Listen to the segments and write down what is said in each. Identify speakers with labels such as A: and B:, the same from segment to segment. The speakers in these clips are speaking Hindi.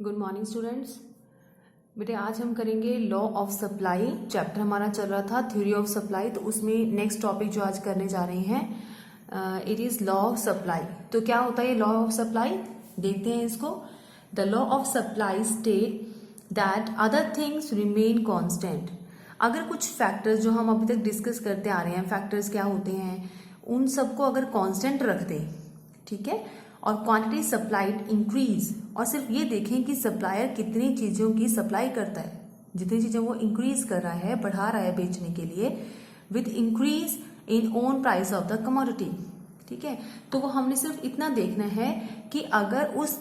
A: Good morning students. बेटे आज हम करेंगे लॉ ऑफ सप्लाई। चैप्टर हमारा चल रहा था थ्योरी ऑफ सप्लाई, तो उसमें नेक्स्ट टॉपिक जो आज करने जा रहे हैं it is law of supply. तो क्या होता है ये लॉ ऑफ सप्लाई, देखते हैं इसको। The law of supply state that other things remain constant. अगर कुछ फैक्टर्स जो हम अभी तक डिस्कस करते आ रहे हैं, फैक्टर्स क्या होते हैं, उन सबको अगर कांस्टेंट रख दें, ठीक है, और क्वांटिटी सप्लाइड इंक्रीज, और सिर्फ ये देखें कि सप्लायर कितनी चीज़ों की सप्लाई करता है, जितनी चीज़ें वो इंक्रीज कर रहा है, बढ़ा रहा है बेचने के लिए, with increase in own price of the commodity, ठीक है। तो वो हमने सिर्फ इतना देखना है कि अगर उस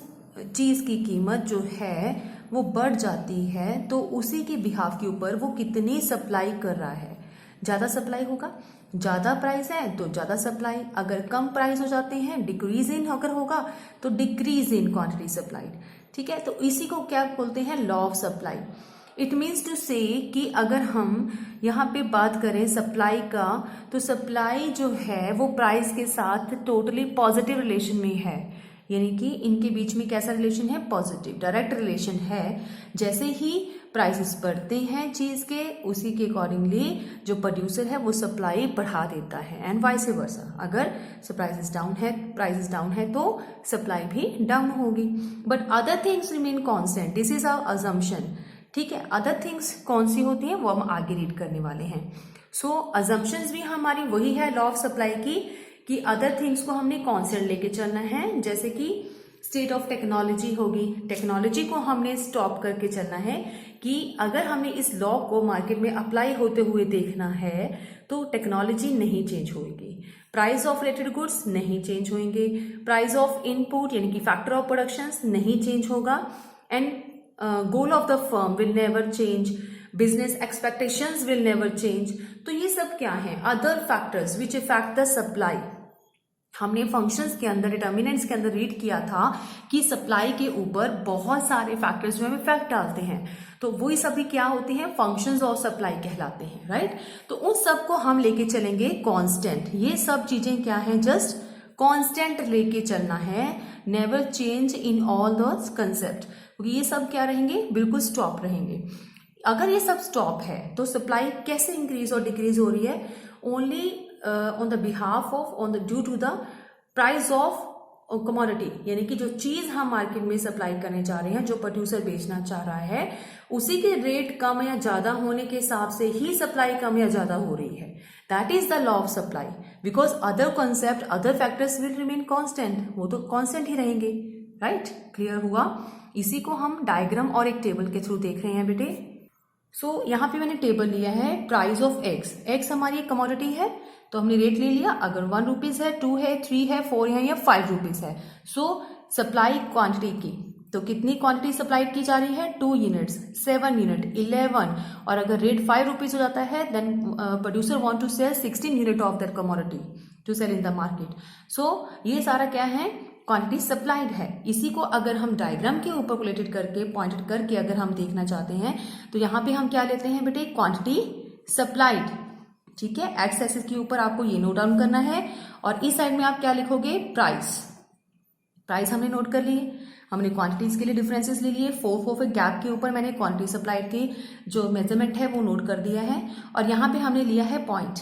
A: चीज़ की कीमत जो है वो बढ़ जाती है तो उसी के बिहाफ के ऊपर वो कितनी सप्लाई कर रहा है। ज़्यादा सप्लाई होगा, ज़्यादा प्राइस है तो ज़्यादा सप्लाई, अगर कम प्राइस हो जाते हैं, डिक्रीज इन अगर होगा तो डिक्रीज इन क्वांटिटी सप्लाइड, ठीक है। तो इसी को क्या बोलते हैं, law of supply. It means to say कि अगर हम यहाँ पे बात करें सप्लाई का, तो सप्लाई जो है वो प्राइस के साथ टोटली पॉजिटिव रिलेशन में है, यानी कि इनके बीच में कैसा रिलेशन है, पॉजिटिव डायरेक्ट रिलेशन है। जैसे ही प्राइसेस बढ़ते हैं चीज के, उसी के अकॉर्डिंगली जो प्रोड्यूसर है वो सप्लाई बढ़ा देता है, एंड वाइस वर्सा। अगर प्राइसेस डाउन है तो सप्लाई भी डाउन होगी। But other things remain constant, this is our assumption, ठीक है। अदर थिंग्स कौन सी होती हैं वो हम आगे रीड करने वाले हैं। सो अजम्पशंस भी हमारी वही है लॉ ऑफ सप्लाई की, कि अदर थिंग्स को हमने कांस्टेंट लेके चलना है। जैसे कि स्टेट ऑफ टेक्नोलॉजी होगी, टेक्नोलॉजी को हमने स्टॉप करके चलना है कि अगर हमने इस लॉ को मार्केट में अप्लाई होते हुए देखना है तो टेक्नोलॉजी नहीं चेंज होगी, प्राइस ऑफ रिलेटेड गुड्स नहीं चेंज होंगे, प्राइस ऑफ इनपुट यानी कि फैक्टर ऑफ प्रोडक्शन नहीं चेंज होगा, and goal of the firm will never change, business expectations will never change. तो ये सब क्या है, other factors which effect the supply. हमने फंक्शंस के अंदर, डिटर्मिनेंट्स के अंदर रीड किया था कि सप्लाई के ऊपर बहुत सारे फैक्टर्स जो है इफेक्ट डालते हैं, तो वही सभी क्या होते हैं, फंक्शंस ऑफ सप्लाई कहलाते हैं, राइट। तो उन सबको हम लेके चलेंगे कांस्टेंट। ये सब चीजें क्या है, जस्ट कांस्टेंट लेके चलना है, never change in all those concept, क्योंकि ये सब क्या रहेंगे, बिल्कुल स्टॉप रहेंगे। अगर ये सब स्टॉप है तो सप्लाई कैसे इंक्रीज और डिक्रीज हो रही है, only on the behalf of, on the due to the price of commodity, यानी कि जो चीज हम मार्केट में सप्लाई करने जा रहे हैं, जो प्रोड्यूसर बेचना चाह रहा है, उसी के रेट कम या ज्यादा होने के हिसाब से ही सप्लाई कम या ज्यादा हो रही है। That is the law of supply, because other concept, other factors will remain constant, वो तो कांस्टेंट ही रहेंगे, राइट। क्लियर हुआ। इसी को हम डायग्राम और एक टेबल के थ्रू देख रहे हैं बेटे। सो यहाँ पे मैंने टेबल लिया है, प्राइस ऑफ एक्स, एक्स हमारी एक कमोडिटी है, तो हमने रेट ले लिया। अगर 1 रुपीज है, 2 है, 3 है, 4 है या 5 रुपीज है, सो सप्लाई क्वांटिटी की, तो कितनी क्वांटिटी सप्लाई की जा रही है, 2 यूनिट्स, 7 यूनिट, 11, और अगर रेट 5 रुपीज हो जाता है then producer want to sell 16 unit of that commodity to sell in the market. So ये सारा क्या है, क्वांटिटी सप्लाइड है। इसी को अगर हम डायग्राम के ऊपर कोलेटेड करके, पॉइंटेड करके अगर हम देखना चाहते हैं, तो यहाँ पे हम क्या लेते हैं बेटे, क्वांटिटी सप्लाइड, ठीक है। एक्स एक्सिस के ऊपर आपको ये नोट डाउन करना है, और इस साइड में आप क्या लिखोगे, प्राइस। प्राइस हमने नोट कर लिए, हमने क्वांटिटीज के लिए डिफरेंसेस ले लिए, 4 के गैप के ऊपर मैंने क्वांटिटी सप्लाइड की जो मेजरमेंट है वो नोट कर दिया है, और यहाँ पे हमने लिया है पॉइंट।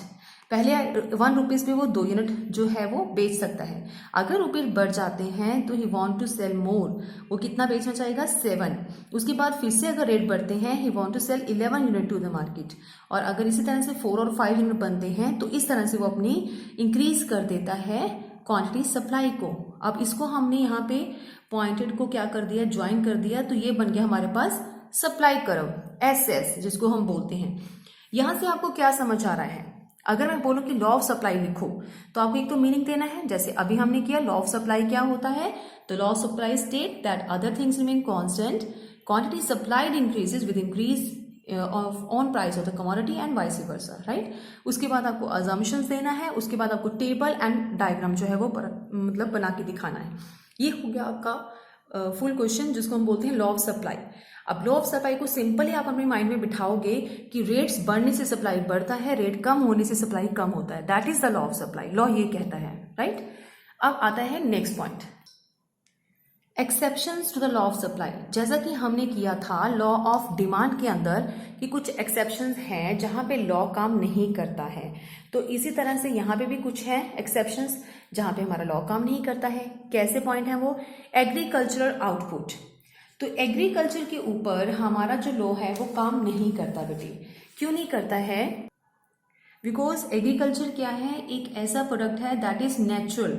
A: पहले 1 रुपीज में वो 2 यूनिट जो है वो बेच सकता है, अगर रुपीज बढ़ जाते हैं तो ही वांट टू सेल मोर, वो कितना बेचना चाहेगा, 7। उसके बाद फिर से अगर रेट बढ़ते हैं, he want to sell 11 unit to the market, और अगर इसी तरह से 4 और 5 यूनिट बनते हैं तो इस तरह से वो अपनी इंक्रीज कर देता है क्वांटिटी सप्लाई को। अब इसको हमने यहाँ पे पॉइंटेड को क्या कर दिया, ज्वाइन कर दिया, तो ये बन गया हमारे पास सप्लाई कर्व, SS जिसको हम बोलते हैं। यहां से आपको क्या समझ आ रहा है, अगर मैं बोलूं कि लॉ ऑफ सप्लाई लिखो, तो आपको एक तो मीनिंग देना है, जैसे अभी हमने किया। लॉ ऑफ सप्लाई क्या होता है, तो law of supply state that other things remain constant, quantity supplied increases with increase of on price of the commodity and vice versa, right. उसके बाद आपको अजम्पशंस देना है, उसके बाद आपको टेबल एंड डायग्राम जो है वो मतलब बना के दिखाना है। ये हो गया आपका फुल क्वेश्चन, जिसको हम बोलते हैं लॉ ऑफ सप्लाई। अब लॉ ऑफ सप्लाई को सिंपली आप अपने माइंड में बिठाओगे कि रेट्स बढ़ने से सप्लाई बढ़ता है, रेट कम होने से सप्लाई कम होता है, that is the law of supply. Law ये कहता है, राइट। अब आता है next point, exceptions to the law of supply, जैसा कि हमने किया था लॉ ऑफ डिमांड के अंदर कि कुछ एक्सेप्शंस हैं जहां पे लॉ काम नहीं करता है, तो इसी तरह से यहाँ पे भी कुछ है एक्सेप्शंस जहां पे हमारा लॉ काम नहीं करता है। कैसे पॉइंट है वो? एग्रीकल्चरल आउटपुट, तो एग्रीकल्चर के ऊपर हमारा जो लॉ है वो काम नहीं करता बेटे। क्यों नहीं करता है? बिकॉज एग्रीकल्चर क्या है, एक ऐसा प्रोडक्ट है दैट इज नेचुरल,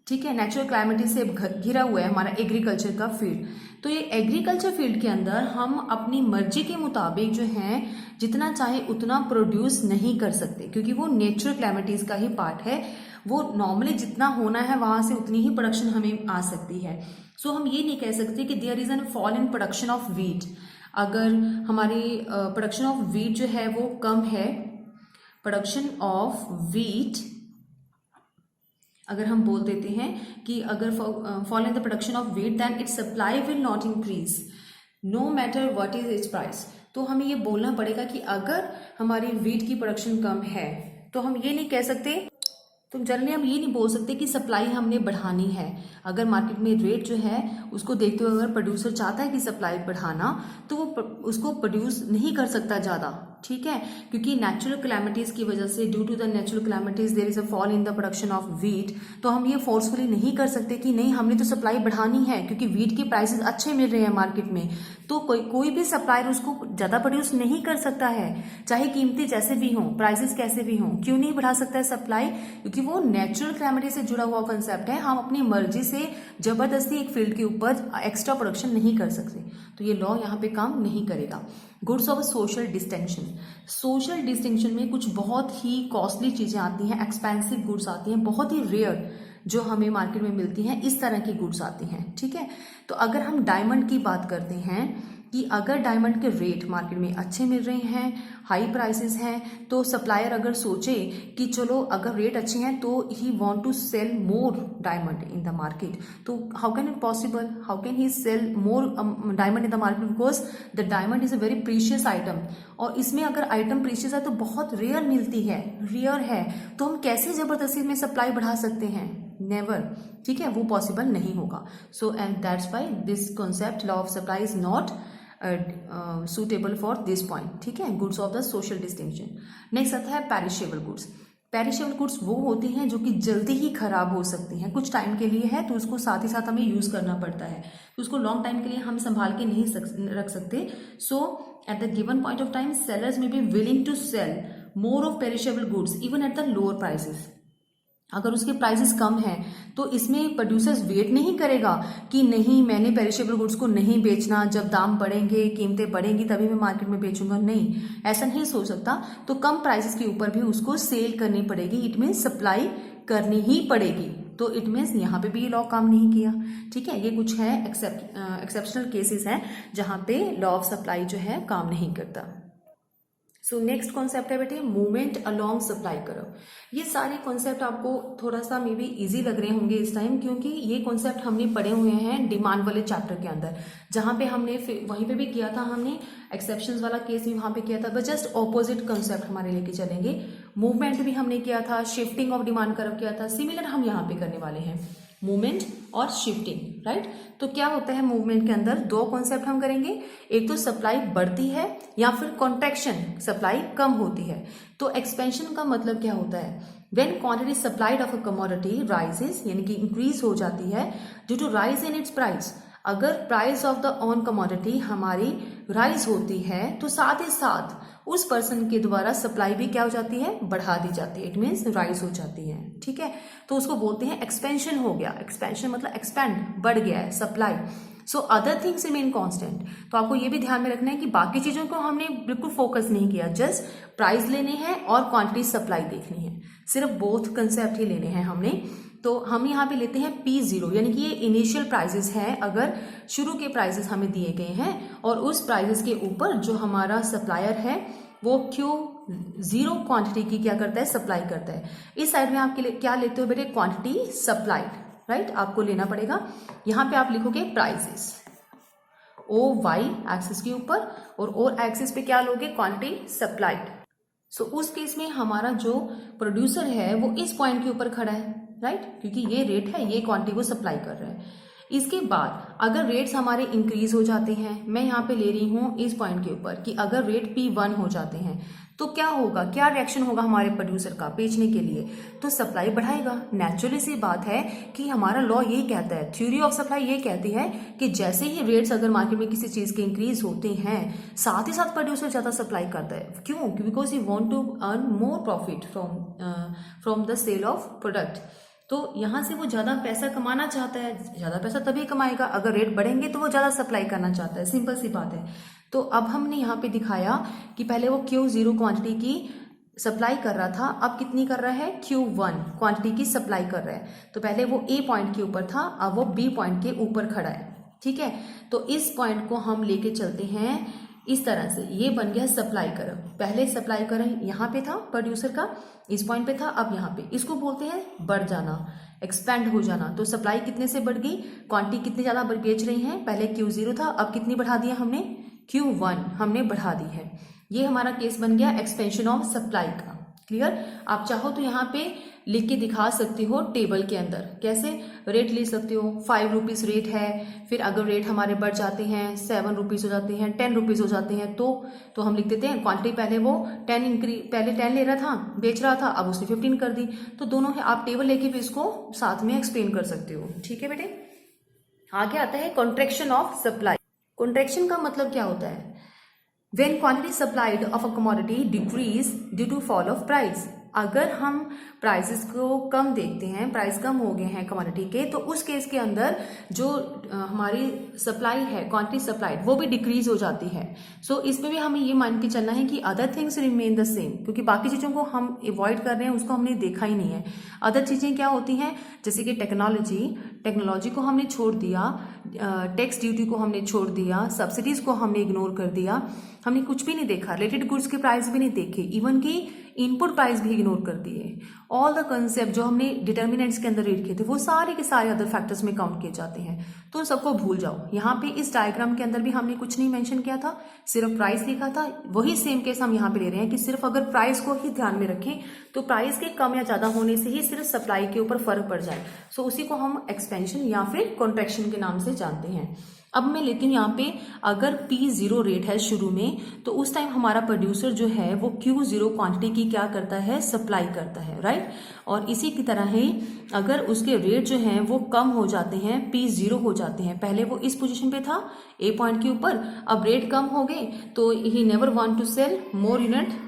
A: ठीक है, नेचुरल क्लाइमेट से घिरा हुआ है हमारा एग्रीकल्चर का फील्ड। तो ये एग्रीकल्चर फील्ड के अंदर हम अपनी मर्जी के मुताबिक जो है जितना चाहे उतना प्रोड्यूस नहीं कर सकते, क्योंकि वो नेचुरल क्लाइमेटीज का ही पार्ट है। वो नॉर्मली जितना होना है वहां से उतनी ही प्रोडक्शन हमें आ सकती है। सो हम ये नहीं कह सकते कि there is an fall in production of wheat. अगर हमारी प्रोडक्शन ऑफ वीट जो है वो कम है, प्रोडक्शन ऑफ वीट अगर हम बोल देते हैं कि अगर fall in the production of wheat then its supply will not increase no matter what is its price. तो हमें ये बोलना पड़ेगा कि अगर हमारी वीट की प्रोडक्शन कम है तो हम ये नहीं कह सकते, तो जनरली हम ये नहीं बोल सकते कि सप्लाई हमने बढ़ानी है। अगर मार्केट में रेट जो है उसको देखते हुए अगर प्रोड्यूसर चाहता है कि सप्लाई बढ़ाना तो वो उसको प्रोड्यूस नहीं कर सकता ज़्यादा, ठीक है, क्योंकि नेचुरल क्लैमिटीज की वजह से due to the natural calamities there is a fall in the production of wheat. तो हम ये फोर्सफुली नहीं कर सकते कि नहीं हमने तो सप्लाई बढ़ानी है, क्योंकि वीट के प्राइसेस अच्छे मिल रहे हैं मार्केट में। तो कोई भी सप्लायर उसको ज़्यादा प्रोड्यूस नहीं कर सकता है, चाहे कीमतें जैसे भी हों, प्राइसेस कैसे भी हों। क्यों नहीं बढ़ा सकता है सप्लाई? क्योंकि वो नेचुरल क्लैमिटी से जुड़ा हुआ कंसेप्ट है। हम अपनी मर्जी से जबरदस्ती एक फील्ड के ऊपर एक्स्ट्रा प्रोडक्शन नहीं कर सकते, तो ये लॉ यहाँ पे काम नहीं करेगा। Goods of social distinction, social distinction में कुछ बहुत ही कॉस्टली चीजें आती हैं, एक्सपेंसिव गुड्स आती हैं, बहुत ही रेयर जो हमें मार्केट में मिलती हैं, इस तरह की गुड्स आती हैं, ठीक है। तो अगर हम डायमंड की बात करते हैं कि अगर डायमंड के रेट मार्केट में अच्छे मिल रहे हैं, हाई प्राइसेस हैं, तो सप्लायर अगर सोचे कि चलो अगर रेट अच्छे हैं तो he want to sell more diamond in the market, तो how can it possible, how can he sell more diamond in the market? Because the diamond is a very precious item, और इसमें अगर आइटम प्रीशियस है तो बहुत रेयर मिलती है, रेयर है, तो हम कैसे जबरदस्ती में सप्लाई बढ़ा सकते हैं? नेवर, ठीक है, वो पॉसिबल नहीं होगा। So and that's why this concept law of supply is not suitable for this point, ठीक है। Goods of the social distinction. Next आता है पेरिशेबल गुड्स। पेरिशेबल गुड्स वो होती हैं जो कि जल्दी ही खराब हो सकती हैं, कुछ टाइम के लिए है तो उसको साथ ही साथ हमें यूज करना पड़ता है, तो उसको लॉन्ग टाइम के लिए हम संभाल के नहीं रख सकते। So at the given point of time sellers may be willing to sell more of perishable goods even at the lower prices. अगर उसके प्राइसेस कम हैं तो इसमें प्रोड्यूसर्स वेट नहीं करेगा कि नहीं मैंने पेरिशेबल गुड्स को नहीं बेचना, जब दाम बढ़ेंगे कीमतें बढ़ेंगी तभी मैं मार्केट में बेचूंगा, नहीं, ऐसा नहीं सोच सकता। तो कम प्राइसेस के ऊपर भी उसको सेल करनी पड़ेगी, इट मीन्स सप्लाई करनी ही पड़ेगी। तो इट मीन्स यहाँ पे भी लॉ काम नहीं किया, ठीक है। ये कुछ है एक्सेप्शनल केसेस हैं जहाँ पे लॉ ऑफ सप्लाई जो है काम नहीं करता। सो नेक्स्ट कॉन्सेप्ट है बेटे मूवमेंट अलोंग सप्लाई कर्व। ये सारे कॉन्सेप्ट आपको थोड़ा सा मे बी इजी लग रहे होंगे इस टाइम, क्योंकि ये कॉन्सेप्ट हमने पढ़े हुए हैं डिमांड वाले चैप्टर के अंदर, जहाँ पे हमने वहीं पे भी किया था, हमने एक्सेप्शंस वाला केस भी वहाँ पे किया था, बस जस्ट ऑपोजिट कॉन्सेप्ट हमारे लेके चलेंगे। मूवमेंट भी हमने किया था, शिफ्टिंग ऑफ डिमांड कर्व किया था, सिमिलर हम यहाँ पे करने वाले हैं, मूवमेंट और शिफ्टिंग, राइट। तो क्या होता है मूवमेंट के अंदर? दो कॉन्सेप्ट हम करेंगे, एक तो सप्लाई बढ़ती है या फिर कॉन्ट्रैक्शन, सप्लाई कम होती है। तो एक्सपेंशन का मतलब क्या होता है? When quantity supplied of a commodity rises, यानी कि इंक्रीज हो जाती है due to rise in its price. अगर price of the on commodity हमारी राइज होती है तो साथ ही साथ उस पर्सन के द्वारा सप्लाई भी क्या हो जाती है? बढ़ा दी जाती है, इट मीन्स राइज हो जाती है, ठीक है। तो उसको बोलते हैं एक्सपेंशन हो गया। एक्सपेंशन मतलब एक्सपेंड, बढ़ गया है supply. So other things remain constant. तो आपको ये भी ध्यान में रखना है कि बाकी चीजों को हमने बिल्कुल फोकस नहीं किया, जस्ट प्राइस लेने हैं और क्वांटिटी सप्लाई देखनी है, सिर्फ बोथ कंसेप्ट ही लेने हैं हमने। तो हम यहाँ पे लेते हैं P0, यानी कि ये इनिशियल प्राइसेस है, अगर शुरू के प्राइसेस हमें दिए गए हैं और उस प्राइसेस के ऊपर जो हमारा सप्लायर है वो Q0 क्वांटिटी की क्या करता है? सप्लाई करता है। इस साइड में आप क्या लेते हो बेटे? क्वांटिटी सप्लाइड, राइट, आपको लेना पड़ेगा। यहाँ पे आप लिखोगे प्राइसेस OY एक्सिस के ऊपर, और O एक्सिस पे क्या लोगे? Quantity supplied. सो उस केस में हमारा जो प्रोड्यूसर है वो इस पॉइंट के ऊपर खड़ा है, राइट, क्योंकि ये रेट है, ये क्वांटिटी को सप्लाई कर रहा है। इसके बाद अगर रेट्स हमारे इंक्रीज हो जाते हैं, मैं यहाँ पे ले रही हूँ इस पॉइंट के ऊपर कि अगर रेट P1 हो जाते हैं तो क्या होगा, क्या रिएक्शन होगा हमारे प्रोड्यूसर का बेचने के लिए, तो सप्लाई बढ़ाएगा। नेचुरली सी बात है कि हमारा लॉ यही कहता है, थ्योरी ऑफ सप्लाई ये कहती है कि जैसे ही रेट्स अगर मार्केट में किसी चीज के इंक्रीज होते हैं, साथ ही साथ प्रोड्यूसर ज्यादा सप्लाई करता है। क्यों? Because he want to earn more profit from the sale of product. तो यहाँ से वो ज्यादा पैसा कमाना चाहता है, ज्यादा पैसा तभी कमाएगा अगर रेट बढ़ेंगे, तो वो ज्यादा सप्लाई करना चाहता है, सिंपल सी बात है। तो अब हमने यहाँ पे दिखाया कि पहले वो Q0 क्वांटिटी की सप्लाई कर रहा था, अब कितनी कर रहा है, Q1 क्वांटिटी की सप्लाई कर रहा है। तो पहले वो A पॉइंट के ऊपर था, अब वो B पॉइंट के ऊपर खड़ा है, ठीक है। तो इस पॉइंट को हम लेके चलते हैं इस तरह से, ये बन गया सप्लाई कर्व। पहले सप्लाई कर्व यहाँ पे था प्रोड्यूसर का, इस पॉइंट पे था, अब यहाँ पे, इसको बोलते हैं बढ़ जाना, एक्सपेंड हो जाना। तो सप्लाई कितने से बढ़ गई, क्वांटिटी कितनी ज्यादा बेच रही हैं, पहले Q0 था, अब कितनी बढ़ा दिया हमने, Q1 हमने बढ़ा दी है। ये हमारा केस बन गया एक्सपेंशन ऑफ सप्लाई का। क्लियर? आप चाहो तो यहाँ पे लिख के दिखा सकते हो टेबल के अंदर, कैसे रेट ले सकते हो। 5 रुपीज रेट है, फिर अगर रेट हमारे बढ़ जाते हैं, 7 रुपीज हो जाते हैं, 10 रुपीज हो जाते हैं, तो हम लिख देते हैं क्वांटिटी पहले वो 10 ले रहा था, बेच रहा था, अब उसने 15 कर दी। तो दोनों है, आप टेबल लेके भी इसको साथ में एक्सप्लेन कर सकते हो, ठीक है बेटे। आगे आता है कॉन्ट्रैक्शन ऑफ सप्लाई। कॉन्ट्रैक्शन का मतलब क्या होता है, when quantity supplied of a commodity decrease due to fall of price। अगर हम प्राइसेस को कम देखते हैं, प्राइस कम हो गए हैं कमोडिटी के, तो उस केस के अंदर जो हमारी सप्लाई है, क्वांटिटी सप्लाइड, वो भी डिक्रीज हो जाती है। सो इसमें भी हमें ये मान के चलना है कि other things remain the same, क्योंकि बाकी चीज़ों को हम अवॉइड कर रहे हैं, उसको हमने देखा ही नहीं है। अदर चीज़ें क्या होती हैं, जैसे कि टेक्नोलॉजी को हमने छोड़ दिया, टैक्स ड्यूटी को हमने छोड़ दिया, सब्सिडीज को हमने इग्नोर कर दिया, हमने कुछ भी नहीं देखा, रिलेटेड गुड्स के प्राइस भी नहीं देखे, इवन की इनपुट प्राइस भी इग्नोर कर दिए। ऑल द कंसेप्ट जो हमने डिटर्मिनेंट्स के अंदर रीड किए थे, वो सारे के सारे अदर फैक्टर्स में काउंट किए जाते हैं। तो सबको भूल जाओ। यहाँ पे इस डायग्राम के अंदर भी हमने कुछ नहीं मेंशन किया था, सिर्फ प्राइस लिखा था। वही सेम केस हम यहाँ पे ले रहे हैं कि सिर्फ अगर प्राइस को ही ध्यान में रखें, तो प्राइस के कम या ज्यादा होने से ही सिर्फ सप्लाई के ऊपर फर्क पड़ जाए। सो उसी को हम एक्सपेंशन या फिर कॉन्ट्रैक्शन के नाम से जानते हैं। अब मैं लेती हूँ यहाँ पे, अगर P0 रेट है शुरू में, तो उस टाइम हमारा प्रोड्यूसर जो है वो Q0 क्वांटिटी की क्या करता है, सप्लाई करता है, राइट। और इसी की तरह ही अगर उसके रेट जो हैं वो कम हो जाते हैं, P0 हो जाते हैं, पहले वो इस पोजीशन पे था A पॉइंट के ऊपर, अब रेट कम हो गए, तो he never want to sell more unit,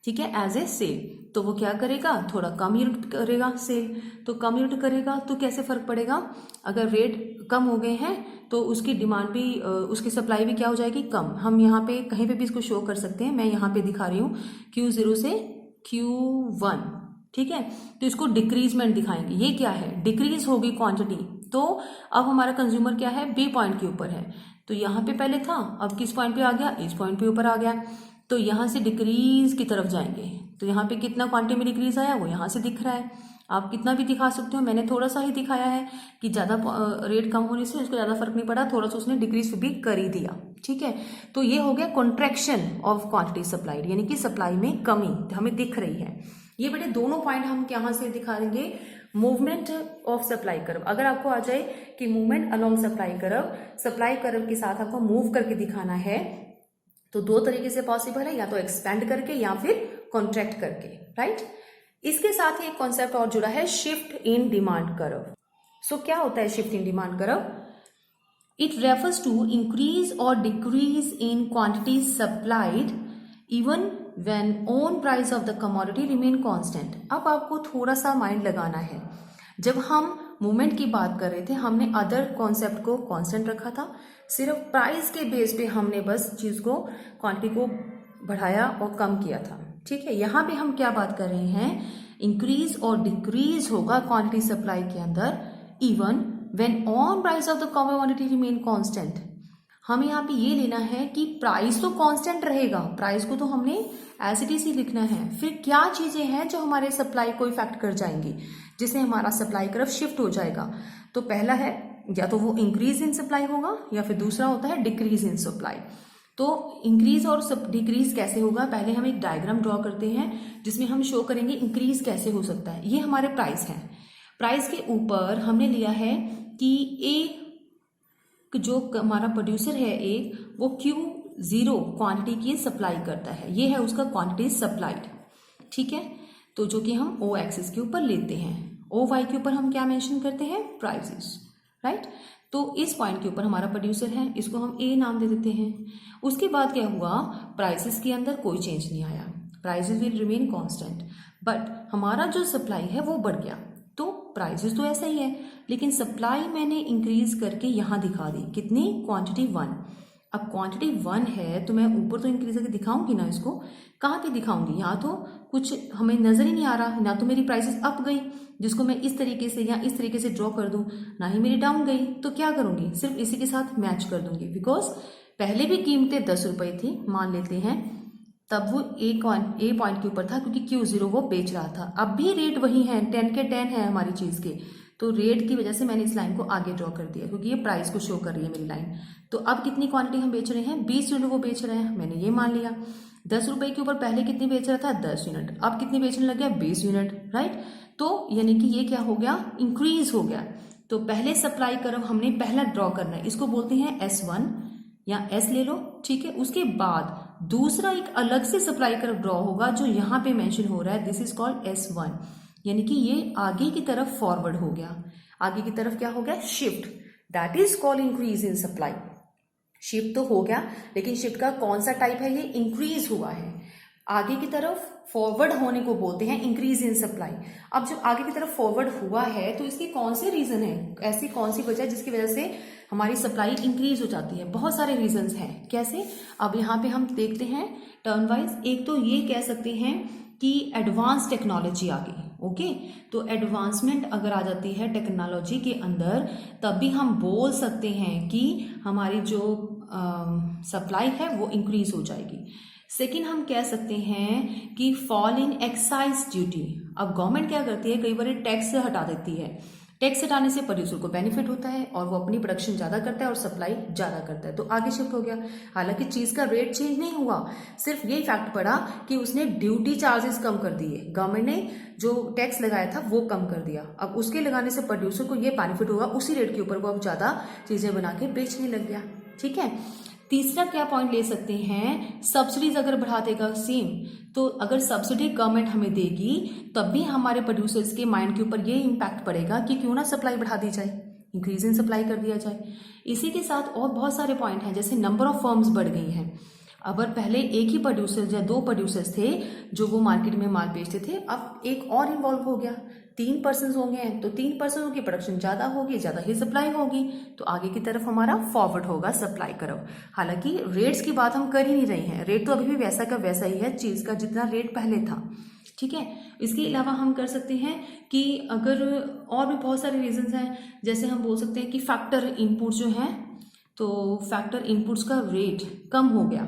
A: ठीक है, एज ए सेल। तो वो क्या करेगा, थोड़ा कम यूनिट करेगा सेल। तो कम यूनिट करेगा तो कैसे फर्क पड़ेगा, अगर रेट कम हो गए हैं तो उसकी डिमांड भी, उसकी सप्लाई भी क्या हो जाएगी, कम। हम यहाँ पे कहीं पे भी इसको शो कर सकते हैं, मैं यहाँ पे दिखा रही हूँ Q0 से Q1, ठीक है। तो इसको डिक्रीजमेंट दिखाएंगे, ये क्या है, डिक्रीज होगी क्वांटिटी। तो अब हमारा कंज्यूमर क्या है, B पॉइंट के ऊपर है, तो यहाँ पे पहले था, अब किस पॉइंट पे आ गया, इस पॉइंट पे ऊपर आ गया। तो यहाँ से डिक्रीज की तरफ जाएंगे, तो यहाँ पे कितना क्वांटिटी में डिक्रीज आया वो यहाँ से दिख रहा है। आप कितना भी दिखा सकते हो, मैंने थोड़ा सा ही दिखाया है कि ज़्यादा रेट कम होने से उसको ज़्यादा फर्क नहीं पड़ा, थोड़ा सा उसने डिक्रीज भी कर ही दिया, ठीक है। तो ये हो गया कॉन्ट्रैक्शन ऑफ क्वांटिटी सप्लाइड, यानी कि सप्लाई में कमी हमें दिख रही है। ये बेटे दोनों पॉइंट हम यहाँ से दिखा देंगे, मूवमेंट ऑफ सप्लाई कर्व। अगर आपको आ जाए कि मूवमेंट अलोंग सप्लाई कर्व के साथ आपको मूव करके दिखाना है, तो दो तरीके से पॉसिबल है, या तो एक्सपेंड करके या फिर कॉन्ट्रैक्ट करके, राइट। इसके साथ ही एक कॉन्सेप्ट और जुड़ा है, shift in demand curve. So क्या होता है shift in demand curve, it refers to increase और decrease in quantity supplied even when own price of the commodity remain constant. अब आपको थोड़ा सा माइंड लगाना है, जब हम मूवमेंट की बात कर रहे थे, हमने अदर कॉन्सेप्ट को कांस्टेंट रखा था, सिर्फ प्राइस के बेस पे हमने बस चीज को, क्वांटिटी को बढ़ाया और कम किया था, ठीक है। यहाँ पे हम क्या बात कर रहे हैं, इंक्रीज और डिक्रीज होगा क्वांटिटी सप्लाई के अंदर, even when on price of the commodity remain constant. हमें यहाँ पे ये लेना है कि प्राइस तो कांस्टेंट रहेगा, प्राइस को तो हमने एज इट इज ही लिखना है। फिर क्या चीजें हैं जो हमारे सप्लाई को इफेक्ट कर जाएंगी, जिससे हमारा सप्लाई कर्व शिफ्ट हो जाएगा। तो पहला है, या तो वो इंक्रीज इन सप्लाई होगा, या फिर दूसरा होता है डिक्रीज इन सप्लाई। तो इंक्रीज और डिक्रीज कैसे होगा, पहले हम एक डायग्राम ड्रॉ करते हैं जिसमें हम शो करेंगे इंक्रीज कैसे हो सकता है। ये हमारे प्राइस हैं, प्राइस के ऊपर हमने लिया है कि A कि जो हमारा प्रोड्यूसर है एक, वो Q0 क्वांटिटी की सप्लाई करता है, ये है उसका क्वांटिटी सप्लाइड। ठीक है, तो जो कि हम O एक्सिस के ऊपर लेते हैं, OY के ऊपर हम क्या मेंशन करते हैं, प्राइसेस, राइट। तो इस पॉइंट के ऊपर हमारा प्रोड्यूसर है, इसको हम A नाम दे देते हैं। उसके बाद क्या हुआ, प्राइसेस के अंदर कोई चेंज नहीं आया, prices will remain constant, but हमारा जो सप्लाई है वो बढ़ गया। तो प्राइसेस तो ऐसा ही है, लेकिन सप्लाई मैंने इंक्रीज करके यहाँ दिखा दी, कितनी, क्वांटिटी 1। अब क्वांटिटी 1 है तो मैं ऊपर तो इंक्रीज करके दिखाऊंगी ना, इसको कहाँ पे दिखाऊंगी, यहाँ तो कुछ हमें नजर ही नहीं आ रहा, ना तो मेरी प्राइसेस अप गई जिसको मैं इस तरीके से या इस तरीके से ड्रॉ कर दूं, ना ही मेरी डाउन गई। तो क्या करूंगी, सिर्फ इसी के साथ मैच कर दूंगी, बिकॉज पहले भी कीमतें 10 रुपए थी मान लेते हैं, तब वो ए पॉइंट के ऊपर था क्योंकि Q0 वो बेच रहा था। अब भी रेट वही है, 10 के 10 है हमारी चीज के, तो रेट की वजह से मैंने इस लाइन को आगे ड्रॉ कर दिया क्योंकि ये प्राइस को शो कर रही है मेरी लाइन। तो अब कितनी क्वांटिटी हम बेच रहे हैं, 20 यूनिट वो बेच रहे हैं, मैंने ये मान लिया। 10 रुपए के ऊपर पहले कितनी बेच रहा था, 10 यूनिट, अब कितनी बेचने लग गया, 20 यूनिट, राइट। तो यानी कि ये क्या हो गया, इंक्रीज हो गया। तो पहले सप्लाई कर्व हमने पहला ड्रॉ करना है, इसको बोलते हैं S1 या S ले लो, ठीक है। उसके बाद दूसरा एक अलग से सप्लाई कर्व ड्रॉ होगा जो यहाँ पे मेंशन हो रहा है, दिस इज कॉल्ड S1, यानी कि ये आगे की तरफ फॉरवर्ड हो गया, आगे की तरफ क्या हो गया, shift, that is called increase in supply. Shift तो हो गया, लेकिन शिफ्ट का कौन सा टाइप है, ये इंक्रीज हुआ है, आगे की तरफ फॉरवर्ड होने को बोलते हैं इंक्रीज इन सप्लाई। अब जब आगे की तरफ फॉरवर्ड हुआ है तो इसके कौन से रीजन है, ऐसी कौन सी वजह जिसकी वजह से हमारी सप्लाई इंक्रीज हो जाती है, बहुत सारे रीजंस हैं। कैसे, अब यहाँ पे हम देखते हैं टर्न वाइज। एक तो ये कह सकते हैं कि एडवांस टेक्नोलॉजी आ गई, ओके। तो एडवांसमेंट अगर आ जाती है टेक्नोलॉजी के अंदर, तब भी हम बोल सकते हैं कि हमारी जो सप्लाई है वो इंक्रीज हो जाएगी। सेकेंड, हम कह सकते हैं कि फॉल इन एक्साइज ड्यूटी। अब गवर्नमेंट क्या करती है, कई बार टैक्स हटा देती है, टैक्स हटाने से प्रोड्यूसर को बेनिफिट होता है और वो अपनी प्रोडक्शन ज्यादा करता है और सप्लाई ज्यादा करता है, तो आगे शिफ्ट हो गया। हालांकि चीज का रेट चेंज नहीं हुआ, सिर्फ ये फैक्ट पड़ा कि उसने ड्यूटी चार्जेस कम कर दिए, गवर्नमेंट ने जो टैक्स लगाया था वो कम कर दिया। अब उसके लगाने से प्रोड्यूसर को ये बेनिफिट होगा, उसी रेट के ऊपर वो अब ज्यादा चीजें बना के बेचने लग गया, ठीक है। तीसरा क्या पॉइंट ले सकते हैं, सब्सिडीज अगर बढ़ा देगा सेम, तो अगर सब्सिडी गवर्नमेंट हमें देगी तब भी हमारे प्रोड्यूसर्स के माइंड के ऊपर ये इम्पैक्ट पड़ेगा कि क्यों ना सप्लाई बढ़ा दी जाए, इंक्रीज इन सप्लाई कर दिया जाए। इसी के साथ और बहुत सारे पॉइंट हैं, जैसे नंबर ऑफ फर्म्स बढ़ गई हैं। अगर पहले एक ही प्रोड्यूसर या 2 प्रोड्यूसर्स थे जो वो मार्केट में माल बेचते थे, अब एक और इन्वॉल्व हो गया, 3 पर्सन होंगे, तो 3 पर्सनों की प्रोडक्शन ज्यादा होगी, ज्यादा ही सप्लाई होगी, तो आगे की तरफ हमारा फॉरवर्ड होगा सप्लाई कर्व। हालांकि रेट्स की बात हम कर ही नहीं रहे हैं, रेट तो अभी भी वैसा का वैसा ही है, चीज का जितना रेट पहले था, ठीक है। इसके अलावा हम कर सकते हैं कि अगर और भी बहुत सारे रीजंस हैं, जैसे हम बोल सकते हैं कि फैक्टर इनपुट जो है, तो फैक्टर इनपुट्स का रेट कम हो गया,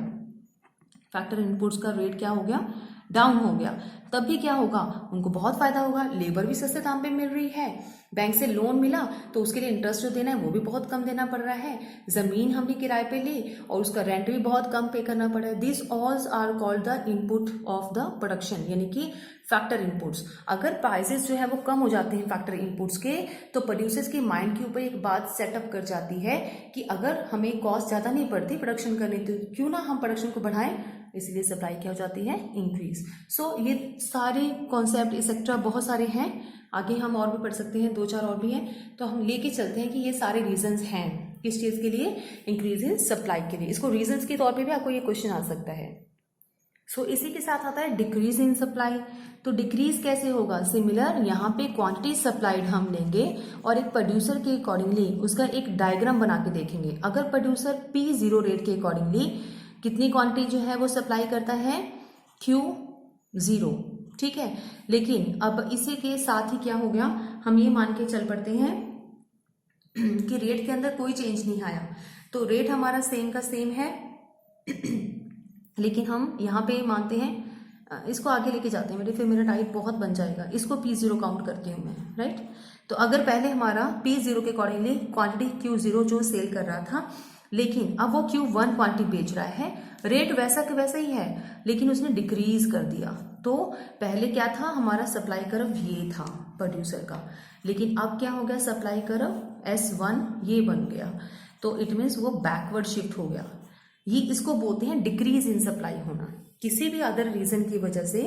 A: फैक्टर इनपुट्स का रेट क्या हो गया, डाउन हो गया, तब भी क्या होगा, उनको बहुत फायदा होगा, लेबर भी सस्ते दाम पे मिल रही है, बैंक से लोन मिला तो उसके लिए इंटरेस्ट जो देना है वो भी बहुत कम देना पड़ रहा है, जमीन हमने किराए पे ली और उसका रेंट भी बहुत कम पे करना पड़ रहा है। This all are called the input of the production, यानी कि फैक्टर इनपुट्स। अगर प्राइसेस जो है वो कम हो जाते हैं फैक्टर इनपुट्स के, तो प्रोड्यूसर्स के माइंड के ऊपर एक बात सेटअप कर जाती है कि अगर हमें कॉस्ट ज्यादा नहीं पड़ती प्रोडक्शन करने, तो क्यों ना हम प्रोडक्शन को बढ़ाएं, इसलिए सप्लाई क्या हो जाती है, इंक्रीज। सो ये सारे कॉन्सेप्ट एक्सेट्रा बहुत सारे हैं, आगे हम और भी पढ़ सकते हैं, 2-4 और भी हैं, तो हम लेके चलते हैं कि ये सारे रीजंस हैं किस चीज के लिए, इंक्रीज इन सप्लाई के लिए। इसको रीजंस के तौर पे भी आपको ये क्वेश्चन आ सकता है। सो इसी के साथ आता है डिक्रीज इन सप्लाई। तो डिक्रीज कैसे होगा, सिमिलर, यहाँ पे क्वांटिटी सप्लाइड हम लेंगे और एक प्रोड्यूसर के अकॉर्डिंगली उसका एक डायग्राम बना के देखेंगे। अगर प्रोड्यूसर P0 रेट के अकॉर्डिंगली कितनी क्वांटिटी जो है वो सप्लाई करता है, Q0, ठीक है। लेकिन अब इसी के साथ ही क्या हो गया, हम ये मान के चल पड़ते हैं कि रेट के अंदर कोई चेंज नहीं आया, तो रेट हमारा सेम का सेम है लेकिन हम यहाँ पे मानते हैं, इसको आगे लेके जाते हैं मेरे, फिर मेरा टाइप बहुत बन जाएगा, इसको P0 काउंट करती हूँ मैं, राइट। तो अगर पहले हमारा P0 के अकॉर्डिंगली क्वांटिटी Q0 जो सेल कर रहा था, लेकिन अब वो Q1 क्वांटिटी बेच रहा है, रेट वैसा का वैसा ही है, लेकिन उसने डिक्रीज कर दिया। तो पहले क्या था, हमारा सप्लाई कर्व ये था प्रोड्यूसर का, लेकिन अब क्या हो गया, सप्लाई कर्व S1 ये बन गया। तो इट मीन्स वो बैकवर्ड शिफ्ट हो गया। ये इसको बोलते हैं डिक्रीज इन सप्लाई होना। किसी भी अदर रीजन की वजह से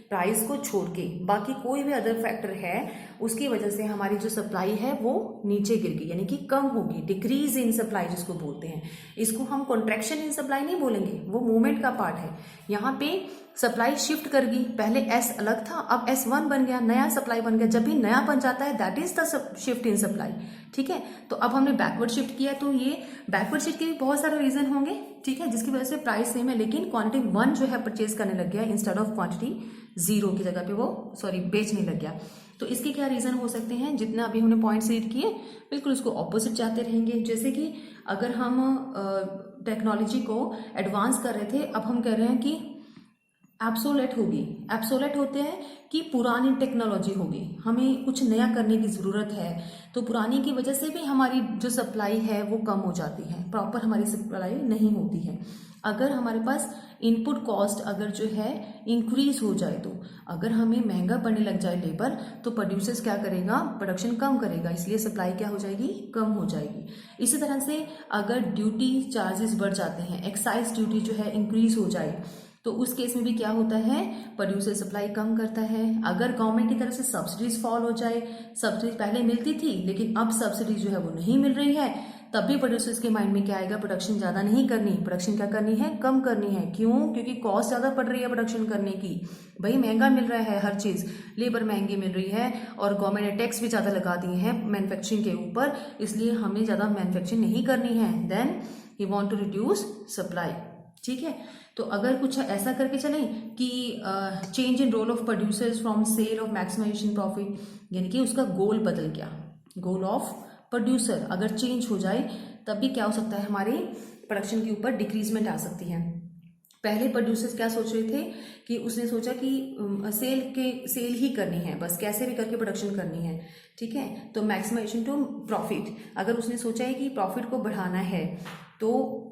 A: प्राइस को छोड़ के बाकी कोई भी अदर फैक्टर है उसकी वजह से हमारी जो सप्लाई है वो नीचे गिर गई, यानी कि कम होगी, डिक्रीज इन सप्लाई जिसको बोलते हैं। इसको हम कॉन्ट्रैक्शन इन सप्लाई नहीं बोलेंगे, वो मूवमेंट का पार्ट है। यहाँ पे सप्लाई शिफ्ट कर गई, पहले S अलग था, अब S1 बन गया, नया सप्लाई बन गया। जब भी नया बन जाता है that is the shift in supply, ठीक है। तो अब हमने बैकवर्ड शिफ्ट किया, तो ये बैकवर्ड शिफ्ट के भी बहुत सारे रीजन होंगे, ठीक है, जिसकी वजह से प्राइस सेम है लेकिन क्वांटिटी 1 जो है परचेज करने लग गया इंस्टेड ऑफ क्वांटिटी 0 की जगह पे वो बेचने लग गया। तो इसके क्या रीजन हो सकते हैं, जितना अभी हमने पॉइंट्स रीड किए बिल्कुल उसको ऑपोजिट जाते रहेंगे। जैसे कि अगर हम टेक्नोलॉजी को एडवांस कर रहे थे, अब हम कह रहे हैं कि एब्सोलेट होगी। एब्सोलेट होते हैं कि पुरानी टेक्नोलॉजी होगी, हमें कुछ नया करने की ज़रूरत है, तो पुरानी की वजह से भी हमारी जो सप्लाई है वो कम हो जाती है, प्रॉपर हमारी सप्लाई नहीं होती है। अगर हमारे पास इनपुट कॉस्ट अगर जो है इंक्रीज हो जाए, तो अगर हमें महंगा पड़ने लग जाए लेबर, तो प्रोड्यूसर्स क्या करेगा, प्रोडक्शन कम करेगा, इसलिए सप्लाई क्या हो जाएगी, कम हो जाएगी। इसी तरह से अगर ड्यूटी चार्जेस बढ़ जाते हैं, एक्साइज ड्यूटी जो है इंक्रीज हो जाए, तो उस केस में भी क्या होता है, प्रोड्यूसर सप्लाई कम करता है। अगर गवर्नमेंट की तरफ से सब्सिडीज फॉल हो जाए, सब्सिडी पहले मिलती थी लेकिन अब सब्सिडी जो है वो नहीं मिल रही है, तब भी प्रोड्यूसर्स के माइंड में क्या आएगा, प्रोडक्शन ज़्यादा नहीं करनी, प्रोडक्शन क्या करनी है, कम करनी है। क्यों? क्योंकि कॉस्ट ज़्यादा पड़ रही है प्रोडक्शन करने की, भाई महंगा मिल रहा है हर चीज़, लेबर महंगी मिल रही है और गवर्नमेंट ने टैक्स भी ज़्यादा लगा दिए हैं मैन्युफैक्चरिंग के ऊपर, इसलिए हमें ज़्यादा मैन्युफैक्चरिंग नहीं करनी है। Then he want to reduce supply, ठीक है। तो अगर कुछ ऐसा करके चलें कि change in role of producers from sale of maximization profit, यानी कि उसका गोल बदल गया, गोल ऑफ प्रोड्यूसर अगर चेंज हो जाए, तब भी क्या हो सकता है, हमारी प्रोडक्शन के ऊपर डिक्रीजमेंट आ सकती है। पहले प्रोड्यूसर्स क्या सोच रहे थे कि उसने सोचा कि सेल ही करनी है, बस कैसे भी करके प्रोडक्शन करनी है, ठीक है। तो मैक्सिमाइजेशन टू प्रॉफिट, अगर उसने सोचा है कि प्रॉफिट को बढ़ाना है, तो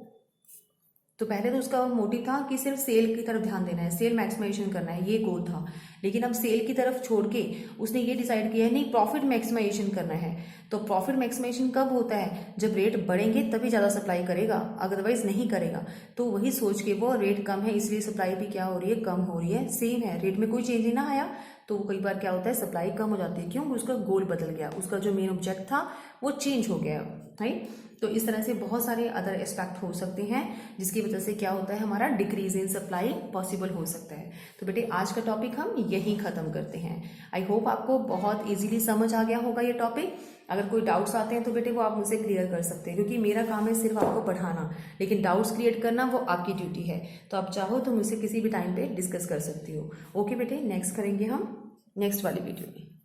A: पहले तो उसका मोटिव था कि सिर्फ सेल की तरफ ध्यान देना है, सेल मैक्सिमाइजेशन करना है, ये गोल था। लेकिन अब सेल की तरफ छोड़ के उसने ये डिसाइड किया है नहीं, प्रॉफिट मैक्सिमाइजेशन करना है। तो प्रॉफिट मैक्सिमाइजेशन कब होता है, जब रेट बढ़ेंगे तभी ज़्यादा सप्लाई करेगा, अदरवाइज नहीं करेगा। तो वही सोच के वो रेट कम है इसलिए सप्लाई भी क्या हो रही है, कम हो रही है, सेम है, रेट में कोई चेंज ही ना आया, तो कई बार क्या होता है, सप्लाई कम हो जाती है। क्यों? उसका गोल बदल गया, उसका जो मेन ऑब्जेक्ट था वो चेंज हो गया, राइट। तो इस तरह से बहुत सारे अदर एस्पेक्ट हो सकते हैं जिसकी वजह से क्या होता है, हमारा डिक्रीज इन सप्लाई पॉसिबल हो सकता है। तो बेटे आज का टॉपिक हम यहीं खत्म करते हैं। आई होप आपको बहुत इजीली समझ आ गया होगा ये टॉपिक। अगर कोई डाउट्स आते हैं तो बेटे वो आप मुझसे क्लियर कर सकते हैं, क्योंकि मेरा काम है सिर्फ आपको पढ़ाना, लेकिन डाउट्स क्रिएट करना वो आपकी ड्यूटी है। तो आप चाहो तो मुझसे किसी भी टाइम पे डिस्कस कर सकती हो। ओके बेटे, नेक्स्ट करेंगे हम नेक्स्ट वाली वीडियो में।